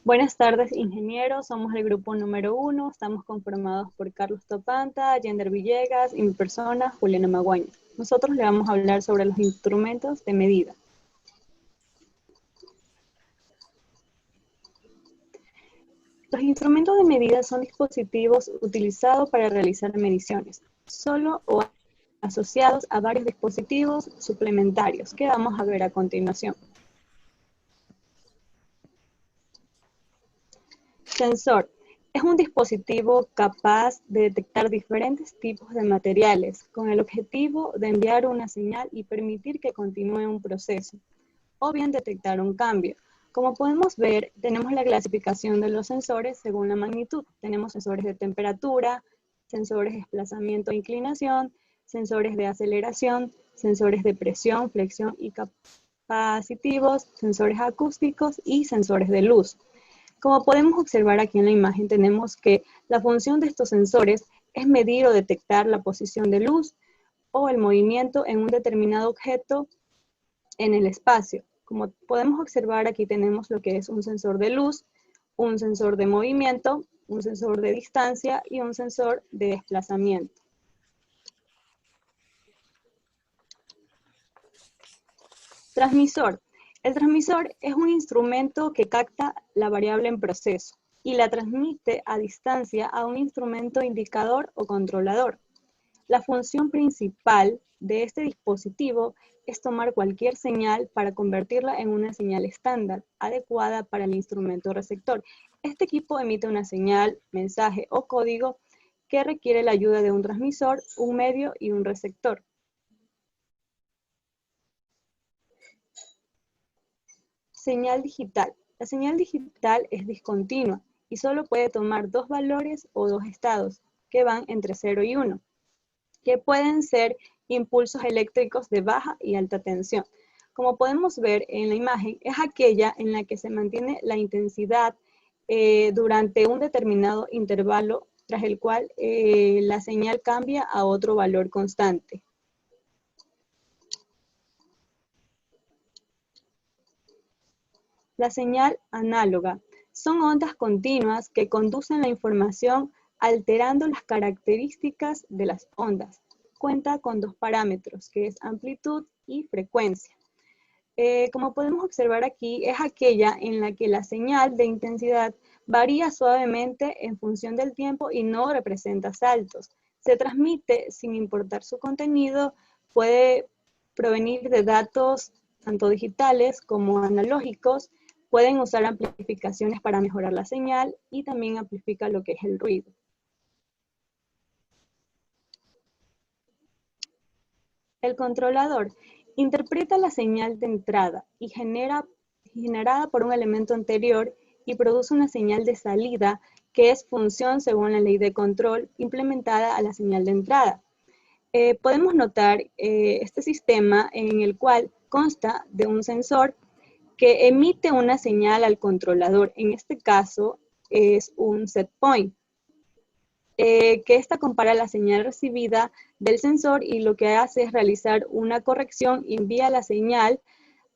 Buenas tardes, ingenieros. Somos el grupo número 1. Estamos conformados por Carlos Topanta, Yender Villegas y mi persona, Juliana Maguaño. Nosotros le vamos a hablar sobre los instrumentos de medida. Los instrumentos de medida son dispositivos utilizados para realizar mediciones, solo o asociados a varios dispositivos suplementarios que vamos a ver a continuación. Sensor. Es un dispositivo capaz de detectar diferentes tipos de materiales con el objetivo de enviar una señal y permitir que continúe un proceso, o bien detectar un cambio. Como podemos ver, tenemos la clasificación de los sensores según la magnitud. Tenemos sensores de temperatura, sensores de desplazamiento e inclinación, sensores de aceleración, sensores de presión, flexión y capacitivos, sensores acústicos y sensores de luz. Como podemos observar aquí en la imagen, tenemos que la función de estos sensores es medir o detectar la posición de luz o el movimiento en un determinado objeto en el espacio. Como podemos observar, aquí tenemos lo que es un sensor de luz, un sensor de movimiento, un sensor de distancia y un sensor de desplazamiento. Transmisor. El transmisor es un instrumento que capta la variable en proceso y la transmite a distancia a un instrumento indicador o controlador. La función principal de este dispositivo es tomar cualquier señal para convertirla en una señal estándar, adecuada para el instrumento receptor. Este equipo emite una señal, mensaje o código que requiere la ayuda de un transmisor, un medio y un receptor. Señal digital. La señal digital es discontinua y solo puede tomar dos valores o dos estados, que van entre 0 y 1, que pueden ser impulsos eléctricos de baja y alta tensión. Como podemos ver en la imagen, es aquella en la que se mantiene la intensidad durante un determinado intervalo, tras el cual la señal cambia a otro valor constante. La señal análoga. Son ondas continuas que conducen la información alterando las características de las ondas. Cuenta con dos parámetros, que es amplitud y frecuencia. Como podemos observar aquí, es aquella en la que la señal de intensidad varía suavemente en función del tiempo y no representa saltos. Se transmite sin importar su contenido, puede provenir de datos tanto digitales como analógicos, pueden usar amplificaciones para mejorar la señal y también amplifica lo que es el ruido. El controlador interpreta la señal de entrada y generada por un elemento anterior y produce una señal de salida que es función según la ley de control implementada a la señal de entrada. Podemos notar este sistema en el cual consta de un sensor que emite una señal al controlador. En este caso es un set point. Que esta compara la señal recibida del sensor y lo que hace es realizar una corrección y envía la señal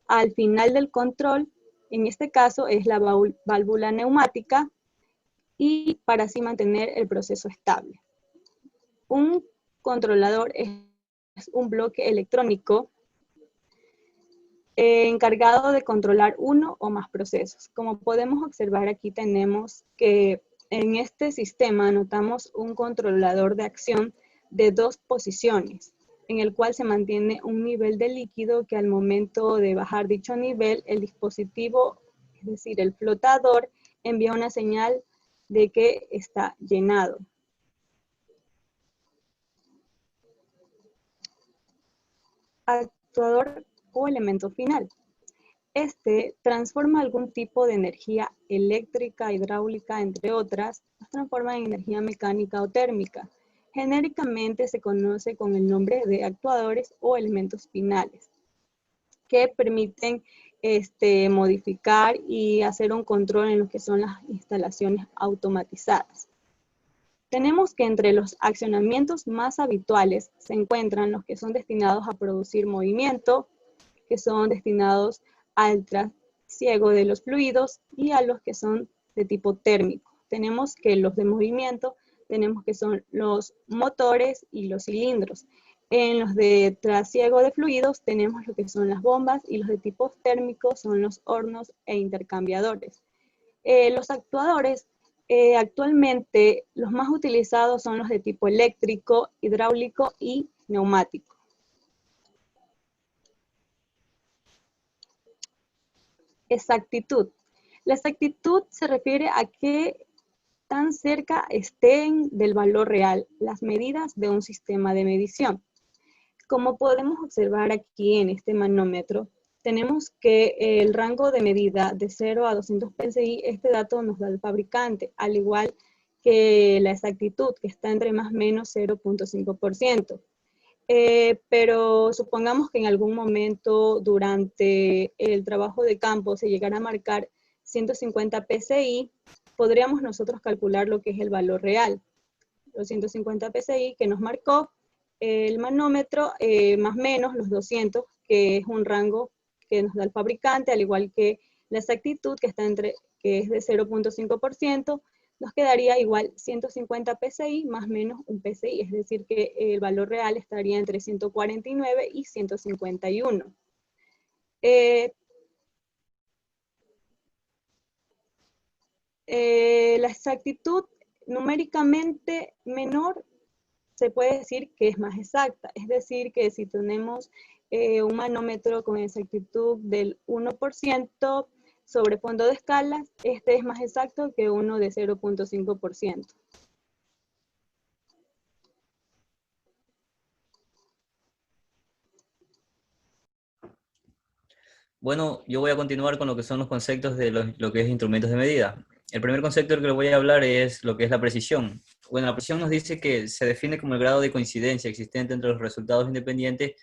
al final del control, en este caso es la válvula neumática, y para así mantener el proceso estable. Un controlador es un bloque electrónico encargado de controlar uno o más procesos. Como podemos observar aquí tenemos que en este sistema notamos un controlador de acción de dos posiciones, en el cual se mantiene un nivel de líquido que al momento de bajar dicho nivel, el dispositivo, es decir, el flotador, envía una señal de que está llenado. Actuador o elemento final. Este transforma algún tipo de energía eléctrica, hidráulica, entre otras, las transforma en energía mecánica o térmica. Genéricamente se conoce con el nombre de actuadores o elementos finales, que permiten modificar y hacer un control en lo que son las instalaciones automatizadas. Tenemos que entre los accionamientos más habituales se encuentran los que son destinados a producir movimiento, que son destinados al trasiego de los fluidos y a los que son de tipo térmico. Tenemos que los de movimiento, tenemos que son los motores y los cilindros. En los de trasiego de fluidos tenemos lo que son las bombas, y los de tipo térmico son los hornos e intercambiadores. Los actuadores, actualmente los más utilizados son los de tipo eléctrico, hidráulico y neumático. Exactitud. La exactitud se refiere a qué tan cerca estén del valor real las medidas de un sistema de medición. Como podemos observar aquí en este manómetro, tenemos que el rango de medida de 0 a 200 PSI, este dato nos da el fabricante, al igual que la exactitud, que está entre más o menos 0.5%. Pero supongamos que en algún momento durante el trabajo de campo se llegara a marcar 150 PSI, podríamos nosotros calcular lo que es el valor real. Los 150 PSI que nos marcó el manómetro, más o menos los 200, que es un rango que nos da el fabricante, al igual que la exactitud, que es de 0.5%, nos quedaría igual 150 PSI más menos un PSI, es decir que el valor real estaría entre 149 y 151. La exactitud numéricamente menor se puede decir que es más exacta, es decir que si tenemos un manómetro con exactitud del 1% sobre fondo de escalas, este es más exacto que uno de 0.5%. Bueno, yo voy a continuar con lo que son los conceptos de lo que es instrumentos de medida. El primer concepto del que les voy a hablar es lo que es la precisión. Bueno, la precisión nos dice que se define como el grado de coincidencia existente entre los resultados independientes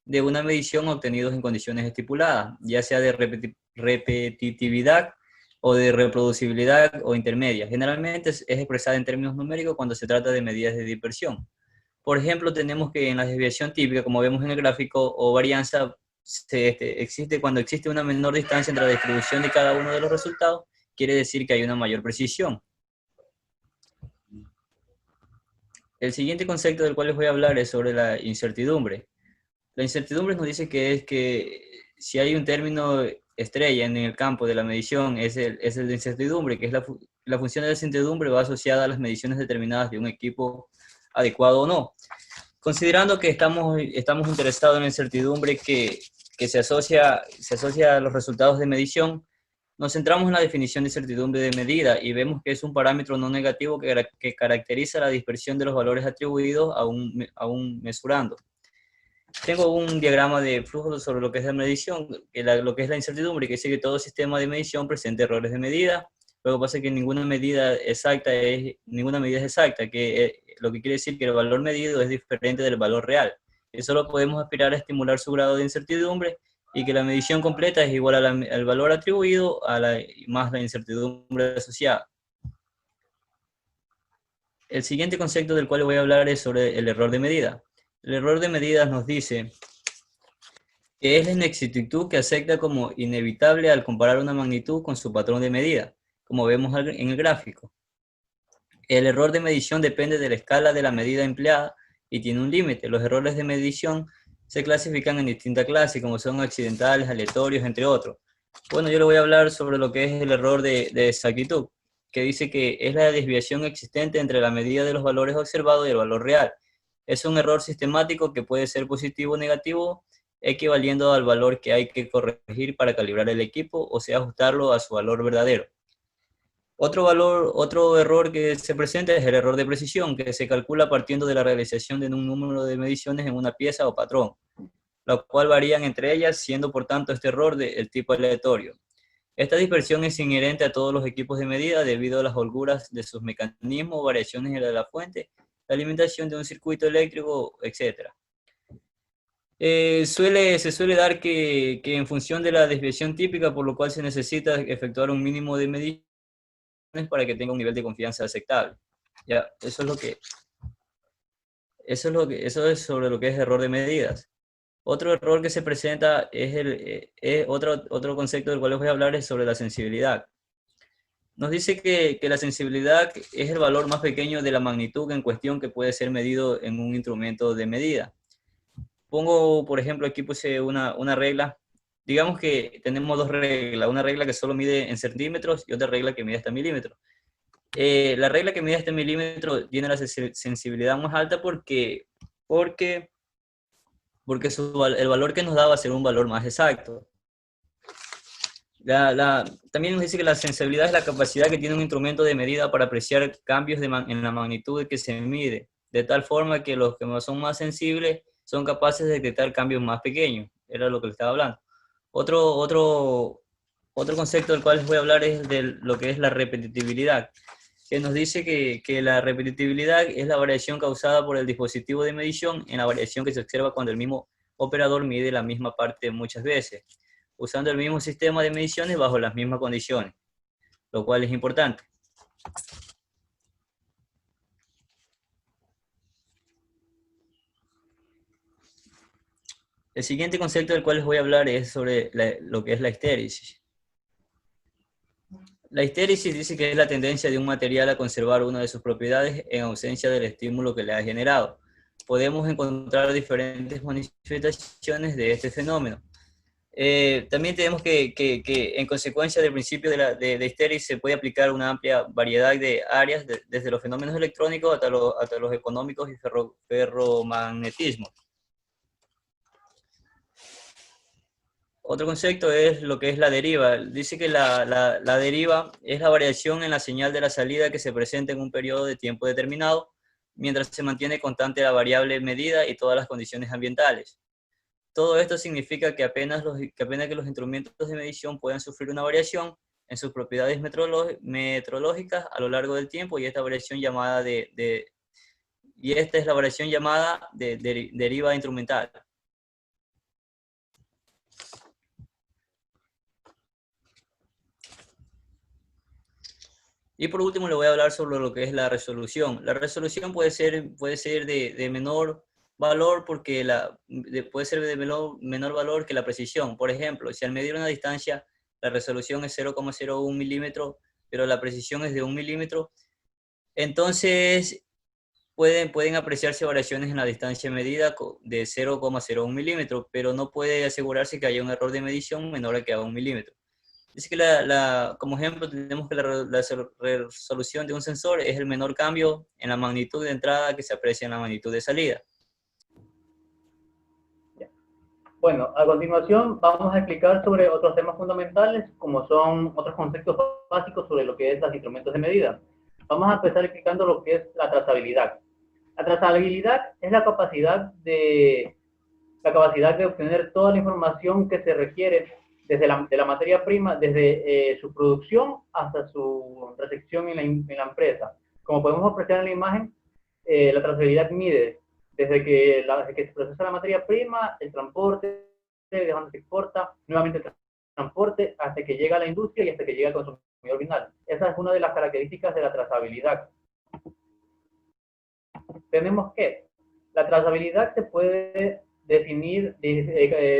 de una medición obtenidos en condiciones estipuladas, ya sea de repetitividad o de reproducibilidad o intermedia. Generalmente es expresada en términos numéricos cuando se trata de medidas de dispersión. Por ejemplo, tenemos que en la desviación típica, como vemos en el gráfico, o varianza, existe cuando existe una menor distancia entre la distribución de cada uno de los resultados, quiere decir que hay una mayor precisión. El siguiente concepto del cual les voy a hablar es sobre la incertidumbre. La incertidumbre nos dice que es que si hay un término estrella en el campo de la medición, es el de incertidumbre, que es la función de la incertidumbre va asociada a las mediciones determinadas de un equipo adecuado o no. Considerando que estamos interesados en la incertidumbre que se asocia a los resultados de medición, nos centramos en la definición de incertidumbre de medida y vemos que es un parámetro no negativo que caracteriza la dispersión de los valores atribuidos a un mesurando. Tengo un diagrama de flujo sobre lo que es la medición, lo que es la incertidumbre, que dice que todo sistema de medición presenta errores de medida. Luego pasa que ninguna medida es exacta, lo que quiere decir que el valor medido es diferente del valor real. Y solo podemos aspirar a estimular su grado de incertidumbre y que la medición completa es igual al valor atribuido más la incertidumbre asociada. El siguiente concepto del cual voy a hablar es sobre el error de medida. El error de medida nos dice que es la inexactitud que acepta como inevitable al comparar una magnitud con su patrón de medida, como vemos en el gráfico. El error de medición depende de la escala de la medida empleada y tiene un límite. Los errores de medición se clasifican en distintas clases, como son accidentales, aleatorios, entre otros. Bueno, yo le voy a hablar sobre lo que es el error de exactitud, que dice que es la desviación existente entre la medida de los valores observados y el valor real. Es un error sistemático que puede ser positivo o negativo, equivaliendo al valor que hay que corregir para calibrar el equipo, o sea, ajustarlo a su valor verdadero. Otro error que se presenta es el error de precisión, que se calcula partiendo de la realización de un número de mediciones en una pieza o patrón, la cual varían entre ellas, siendo por tanto este error del tipo aleatorio. Esta dispersión es inherente a todos los equipos de medida debido a las holguras de sus mecanismos, variaciones en la fuente, la alimentación de un circuito eléctrico, etc. Se suele dar que en función de la desviación típica, por lo cual se necesita efectuar un mínimo de mediciones para que tenga un nivel de confianza aceptable. Ya, eso es sobre lo que es error de medidas. Otro error que se presenta es otro concepto del cual les voy a hablar es sobre la sensibilidad. Nos dice que la sensibilidad es el valor más pequeño de la magnitud en cuestión que puede ser medido en un instrumento de medida. Pongo, por ejemplo, aquí puse una regla. Digamos que tenemos dos reglas, una regla que solo mide en centímetros y otra regla que mide hasta milímetros. La regla que mide hasta milímetros tiene la sensibilidad más alta porque el valor que nos da va a ser un valor más exacto. También nos dice que la sensibilidad es la capacidad que tiene un instrumento de medida para apreciar cambios en la magnitud que se mide, de tal forma que los que son más sensibles son capaces de detectar cambios más pequeños. Era lo que le estaba hablando. Otro concepto del cual les voy a hablar es de lo que es la repetitividad, que nos dice que la repetitividad es la variación causada por el dispositivo de medición en la variación que se observa cuando el mismo operador mide la misma parte muchas veces, usando el mismo sistema de mediciones bajo las mismas condiciones, lo cual es importante. El siguiente concepto del cual les voy a hablar es sobre lo que es la histéresis. La histéresis dice que es la tendencia de un material a conservar una de sus propiedades en ausencia del estímulo que le ha generado. Podemos encontrar diferentes manifestaciones de este fenómeno. También tenemos que en consecuencia del principio de histéresis se puede aplicar una amplia variedad de áreas, desde los fenómenos electrónicos hasta los económicos y ferromagnetismo. Otro concepto es lo que es la deriva. Dice que la deriva es la variación en la señal de la salida que se presenta en un periodo de tiempo determinado, mientras se mantiene constante la variable medida y todas las condiciones ambientales. Todo esto significa que apenas que los instrumentos de medición puedan sufrir una variación en sus propiedades metrológicas a lo largo del tiempo, y esta variación llamada esta es la variación llamada deriva instrumental. Y por último le voy a hablar sobre lo que es la resolución. La resolución puede ser de menor valor puede ser de menor valor que la precisión. Por ejemplo, si al medir una distancia la resolución es 0,01 milímetros, pero la precisión es de 1 milímetro, entonces pueden apreciarse variaciones en la distancia medida de 0,01 milímetros, pero no puede asegurarse que haya un error de medición menor a que a 1 milímetro. Dice que como ejemplo tenemos que la resolución de un sensor es el menor cambio en la magnitud de entrada que se aprecia en la magnitud de salida. Bueno, a continuación vamos a explicar sobre otros temas fundamentales, como son otros conceptos básicos sobre lo que es los instrumentos de medida. Vamos a empezar explicando lo que es la trazabilidad. La trazabilidad es la capacidad de obtener toda la información que se requiere de la materia prima, desde su producción hasta su recepción en la empresa. Como podemos apreciar en la imagen, la trazabilidad mide desde que se procesa la materia prima, el transporte, de donde se exporta, nuevamente el transporte, hasta que llega a la industria y hasta que llega al consumidor final. Esa es una de las características de la trazabilidad. Tenemos que la trazabilidad se puede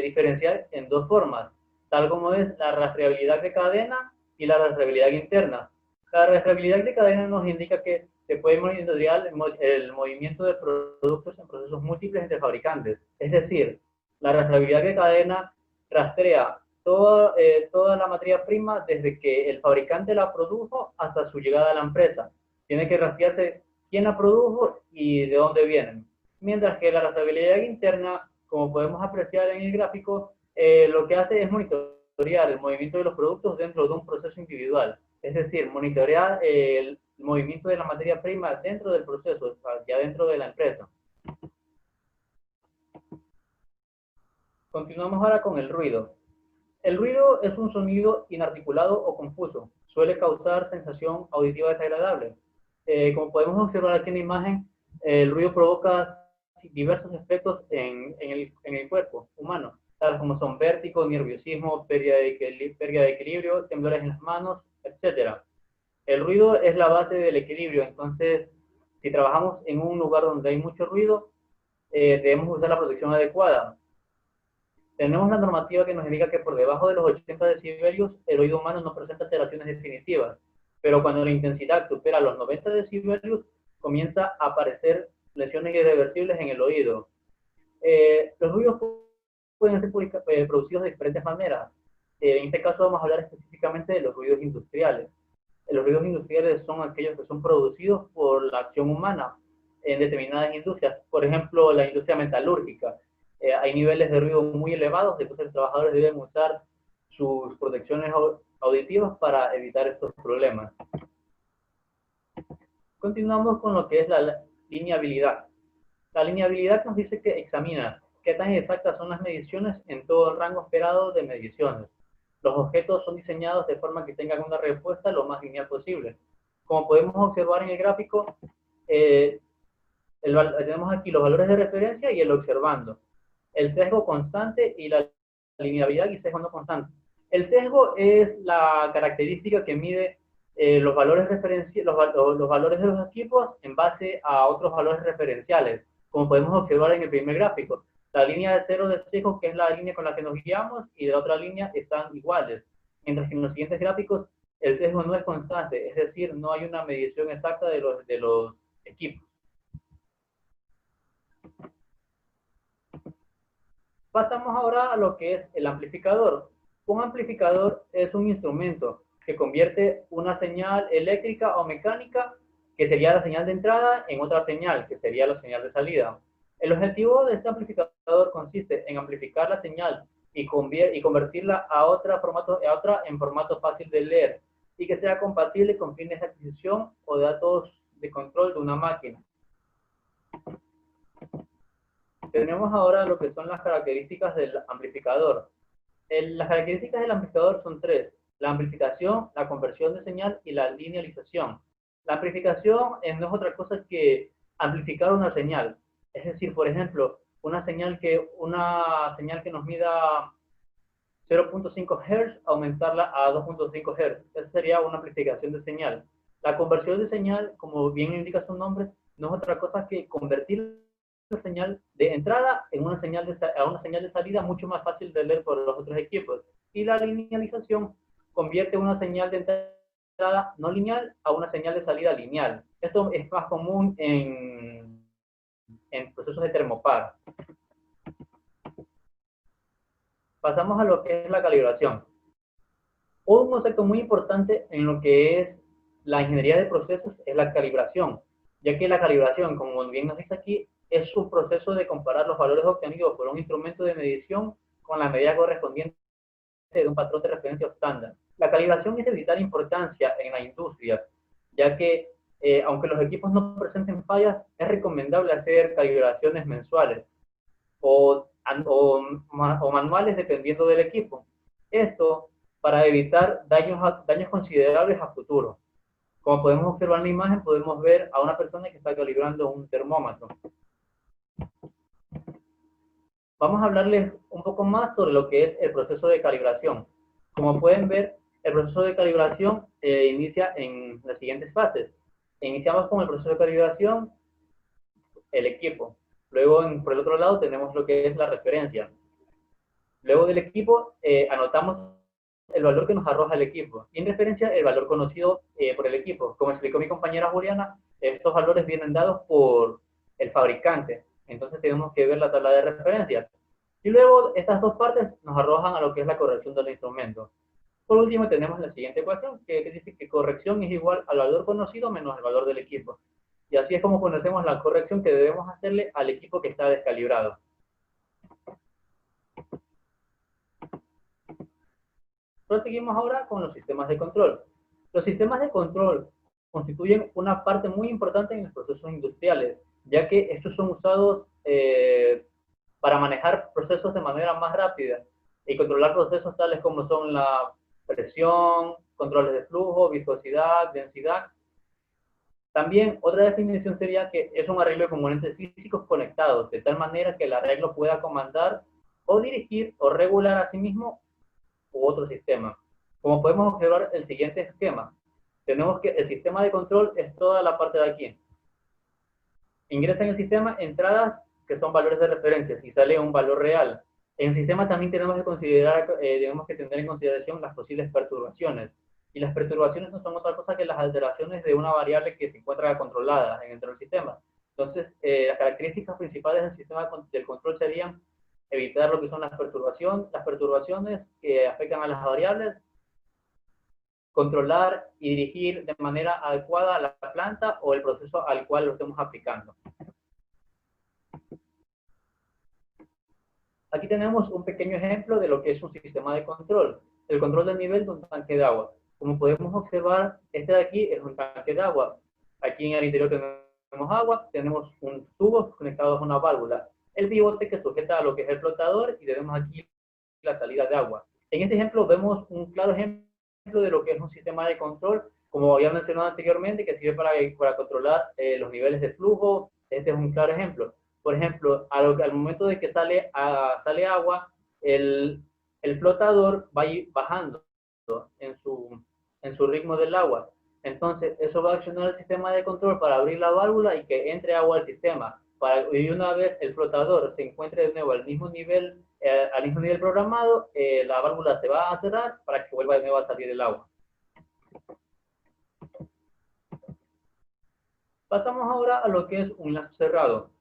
diferenciar en dos formas, tal como es la rastreabilidad de cadena y la rastreabilidad interna. La rastreabilidad de cadena nos indica que se puede monitorear el movimiento de productos en procesos múltiples entre fabricantes. Es decir, la rastreabilidad de cadena rastrea toda la materia prima desde que el fabricante la produjo hasta su llegada a la empresa. Tiene que rastrearse quién la produjo y de dónde vienen. Mientras que la rastreabilidad interna, como podemos apreciar en el gráfico, lo que hace es monitorear el movimiento de los productos dentro de un proceso individual. Es decir, monitorear el movimiento de la materia prima dentro del proceso, ya dentro de la empresa. Continuamos ahora con el ruido. El ruido es un sonido inarticulado o confuso. Suele causar sensación auditiva desagradable. Como podemos observar aquí en la imagen, el ruido provoca diversos efectos en el cuerpo humano, tales como son vértigo, nerviosismo, pérdida de equilibrio, temblores en las manos, etc. El ruido es la base del equilibrio, entonces si trabajamos en un lugar donde hay mucho ruido, debemos usar la protección adecuada. Tenemos la normativa que nos indica que por debajo de los 80 decibelios el oído humano no presenta alteraciones definitivas. pero cuando la intensidad supera los 90 decibelios, comienza a aparecer lesiones irreversibles en el oído. Los ruidos pueden ser producidos de diferentes maneras. En este caso vamos a hablar específicamente de los ruidos industriales. Los ruidos industriales son aquellos que son producidos por la acción humana en determinadas industrias. Por ejemplo, la industria metalúrgica. Hay niveles de ruido muy elevados, entonces los trabajadores deben usar sus protecciones auditivas para evitar estos problemas. Continuamos con lo que es la lineabilidad. La lineabilidad nos dice que examina qué tan exactas son las mediciones en todo el rango esperado de mediciones. Los objetos son diseñados de forma que tengan una respuesta lo más lineal posible. Como podemos observar en el gráfico, tenemos aquí los valores de referencia y el observando. El sesgo constante y la lineabilidad y sesgo no constante. El sesgo es la característica que mide los valores los valores de los equipos en base a otros valores referenciales, como podemos observar en el primer gráfico. La línea de cero de sesgo, que es la línea con la que nos guiamos, y la otra línea están iguales. Mientras que en los siguientes gráficos el sesgo no es constante, es decir, no hay una medición exacta de los equipos. Pasamos ahora a lo que es el amplificador. Un amplificador es un instrumento que convierte una señal eléctrica o mecánica, que sería la señal de entrada, en otra señal, que sería la señal de salida. El objetivo de este amplificador consiste en amplificar la señal y convertirla a otra en formato fácil de leer y que sea compatible con fines de adquisición o de datos de control de una máquina. Tenemos ahora lo que son las características del amplificador. Las características del amplificador son tres: la amplificación, la conversión de señal y la linealización. La amplificación no es otra cosa que amplificar una señal. Es decir, por ejemplo, una señal que nos mida 0.5 Hz, aumentarla a 2.5 Hz. Esa sería una amplificación de señal. La conversión de señal, como bien indica su nombre, no es otra cosa que convertir la señal de entrada a una señal de salida mucho más fácil de leer por los otros equipos. Y la linealización convierte una señal de entrada no lineal a una señal de salida lineal. Esto es más común en procesos de termopar. Pasamos a lo que es la calibración. Un concepto muy importante en lo que es la ingeniería de procesos es la calibración, ya que la calibración, como bien nos dice aquí, es un proceso de comparar los valores obtenidos por un instrumento de medición con la medida correspondiente de un patrón de referencia estándar. La calibración es de vital importancia en la industria, ya que aunque los equipos no presenten fallas, es recomendable hacer calibraciones mensuales o manuales dependiendo del equipo. Esto para evitar daños considerables a futuro. Como podemos observar en la imagen, podemos ver a una persona que está calibrando un termómetro. Vamos a hablarles un poco más sobre lo que es el proceso de calibración. Como pueden ver, el proceso de calibración inicia en las siguientes fases. Iniciamos con el proceso de calibración, el equipo. Luego, por el otro lado, tenemos lo que es la referencia. Luego del equipo, anotamos el valor que nos arroja el equipo. Y en referencia, el valor conocido por el equipo. Como explicó mi compañera Juliana, estos valores vienen dados por el fabricante. Entonces tenemos que ver la tabla de referencia. Y luego estas dos partes nos arrojan a lo que es la corrección del instrumento. Por último tenemos la siguiente ecuación, que dice que corrección es igual al valor conocido menos el valor del equipo. Y así es como conocemos la corrección que debemos hacerle al equipo que está descalibrado. Proseguimos ahora con los sistemas de control. Los sistemas de control constituyen una parte muy importante en los procesos industriales, ya que estos son usados para manejar procesos de manera más rápida y controlar procesos tales como son la presión, controles de flujo, viscosidad, densidad. También otra definición sería que es un arreglo de componentes físicos conectados, de tal manera que el arreglo pueda comandar o dirigir o regular a sí mismo u otro sistema. Como podemos observar el siguiente esquema, tenemos que el sistema de control es toda la parte de aquí. Ingresa en el sistema entradas que son valores de referencia y sale un valor real. En el sistema también tenemos que tener en consideración las posibles perturbaciones. Y las perturbaciones no son otra cosa que las alteraciones de una variable que se encuentra controlada dentro del sistema. Entonces, las características principales del sistema del control serían evitar lo que son las perturbaciones que afectan a las variables, controlar y dirigir de manera adecuada la planta o el proceso al cual lo estemos aplicando. Aquí tenemos un pequeño ejemplo de lo que es un sistema de control. El control del nivel de un tanque de agua. Como podemos observar, este de aquí es un tanque de agua. Aquí en el interior tenemos agua, tenemos un tubo conectado a una válvula. El pivote que sujeta a lo que es el flotador y tenemos aquí la salida de agua. En este ejemplo vemos un claro ejemplo de lo que es un sistema de control, como había mencionado anteriormente, que sirve para controlar los niveles de flujo. Este es un claro ejemplo. Por ejemplo, al momento de que sale agua, el flotador va a ir bajando en su ritmo del agua. Entonces, eso va a accionar el sistema de control para abrir la válvula y que entre agua al sistema. Y una vez el flotador se encuentre de nuevo al mismo nivel programado, la válvula se va a cerrar para que vuelva de nuevo a salir el agua. Pasamos ahora a lo que es un lazo cerrado.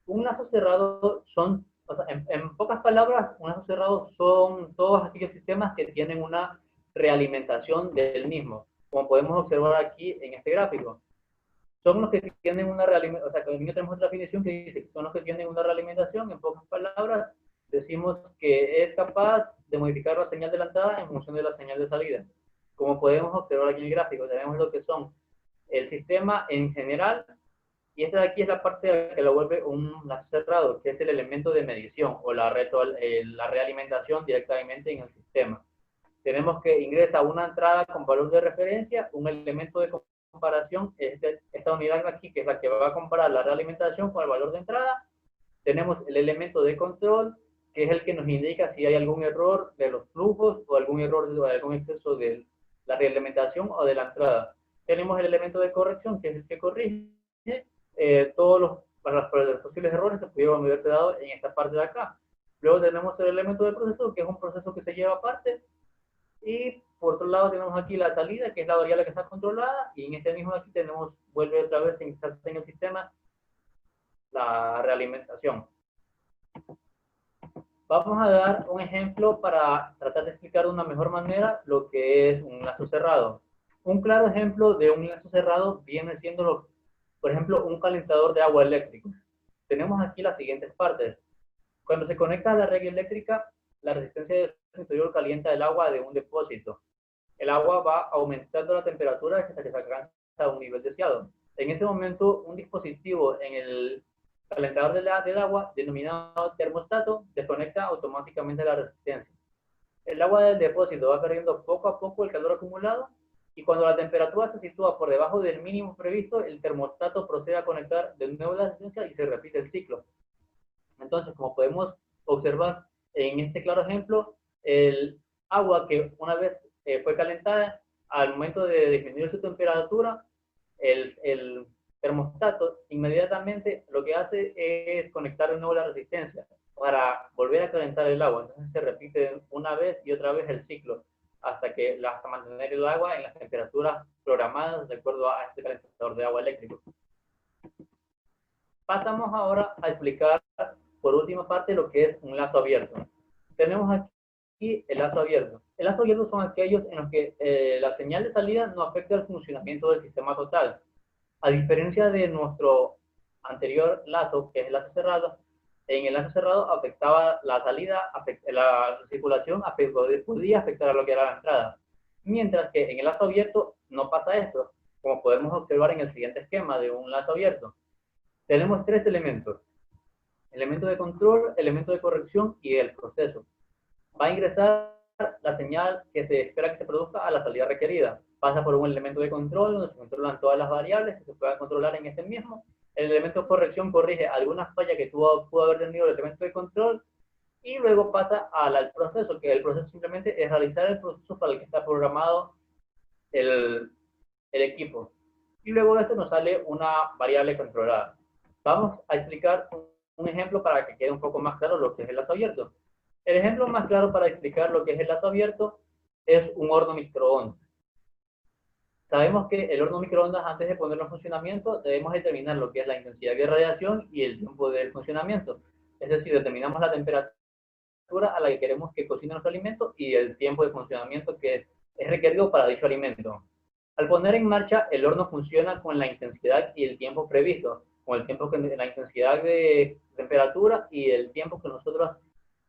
Un lazo cerrado son, o sea, en pocas palabras, un lazo cerrado son todos aquellos sistemas que tienen una realimentación del mismo, como podemos observar aquí en este gráfico. Son los que tienen una realimentación, o sea, también tenemos otra definición que dice que son los que tienen una realimentación. En pocas palabras, decimos que es capaz de modificar la señal de la entrada en función de la señal de salida. Como podemos observar aquí en el gráfico, tenemos lo que son el sistema en general. Y esta de aquí es la parte que lo vuelve un lazo cerrado, que es el elemento de medición o la realimentación directamente en el sistema. Tenemos que ingresa una entrada con valor de referencia, un elemento de comparación, esta unidad aquí, que es la que va a comparar la realimentación con el valor de entrada. Tenemos el elemento de control, que es el que nos indica si hay algún error de los flujos o algún error de algún exceso de la realimentación o de la entrada. Tenemos el elemento de corrección, que es el que corrige todos los posibles errores que pudieron haberse dado en esta parte de acá. Luego tenemos el elemento de proceso, que es un proceso que se lleva aparte. Y por otro lado tenemos aquí la salida, que es la variable que está controlada. Y en este mismo aquí vuelve otra vez en el sistema la realimentación. Vamos a dar un ejemplo para tratar de explicar de una mejor manera lo que es un lazo cerrado. Un claro ejemplo de un lazo cerrado viene siendo por ejemplo, un calentador de agua eléctrico. Tenemos aquí las siguientes partes. Cuando se conecta a la red eléctrica, la resistencia del interior calienta el agua de un depósito. El agua va aumentando la temperatura hasta que se alcanza a un nivel deseado. En ese momento, un dispositivo en el calentador del agua, denominado termostato, desconecta automáticamente la resistencia. El agua del depósito va perdiendo poco a poco el calor acumulado, y cuando la temperatura se sitúa por debajo del mínimo previsto, el termostato procede a conectar de nuevo la resistencia y se repite el ciclo. Entonces, como podemos observar en este claro ejemplo, el agua que una vez fue calentada, al momento de disminuir su temperatura, el termostato inmediatamente lo que hace es conectar de nuevo la resistencia para volver a calentar el agua. Entonces se repite una vez y otra vez el ciclo, hasta mantener el agua en las temperaturas programadas de acuerdo a este calentador de agua eléctrico. Pasamos ahora a explicar por última parte lo que es un lazo abierto. Tenemos aquí el lazo abierto. El lazo abierto son aquellos en los que la señal de salida no afecta el funcionamiento del sistema total. A diferencia de nuestro anterior lazo, que es el lazo cerrado, en el lazo cerrado afectaba la salida, la circulación podía afectar a lo que era la entrada. Mientras que en el lazo abierto no pasa esto, como podemos observar en el siguiente esquema de un lazo abierto. Tenemos tres elementos: elemento de control, elemento de corrección y el proceso. Va a ingresar la señal que se espera que se produzca a la salida requerida. Pasa por un elemento de control donde se controlan todas las variables que se puedan controlar en este mismo. El elemento de corrección corrige algunas fallas que pudo haber tenido el elemento de control, y luego pasa al proceso, que el proceso simplemente es realizar el proceso para el que está programado el equipo. Y luego de esto nos sale una variable controlada. Vamos a explicar un ejemplo para que quede un poco más claro lo que es el lazo abierto. El ejemplo más claro para explicar lo que es el lazo abierto es un horno microondas. Sabemos que el horno microondas, antes de ponerlo en funcionamiento, debemos determinar lo que es la intensidad de radiación y el tiempo de funcionamiento. Es decir, determinamos la temperatura a la que queremos que cocine nuestro alimento y el tiempo de funcionamiento que es requerido para dicho alimento. Al poner en marcha, el horno funciona con la intensidad y el tiempo previsto, con el tiempo la intensidad de temperatura y el tiempo que nosotros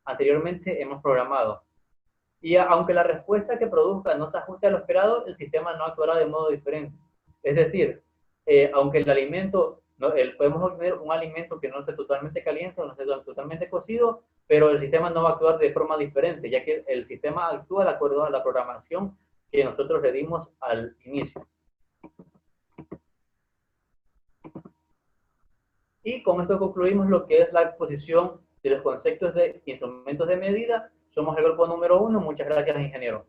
anteriormente hemos programado. Y aunque la respuesta que produzca no se ajuste a lo esperado, el sistema no actuará de modo diferente. Es decir, aunque el alimento, podemos obtener un alimento que no esté totalmente caliente o no esté totalmente cocido, pero el sistema no va a actuar de forma diferente, ya que el sistema actúa de acuerdo a la programación que nosotros le dimos al inicio. Y con esto concluimos lo que es la exposición de los conceptos de instrumentos de medida. Somos el grupo número 1. Muchas gracias, ingeniero.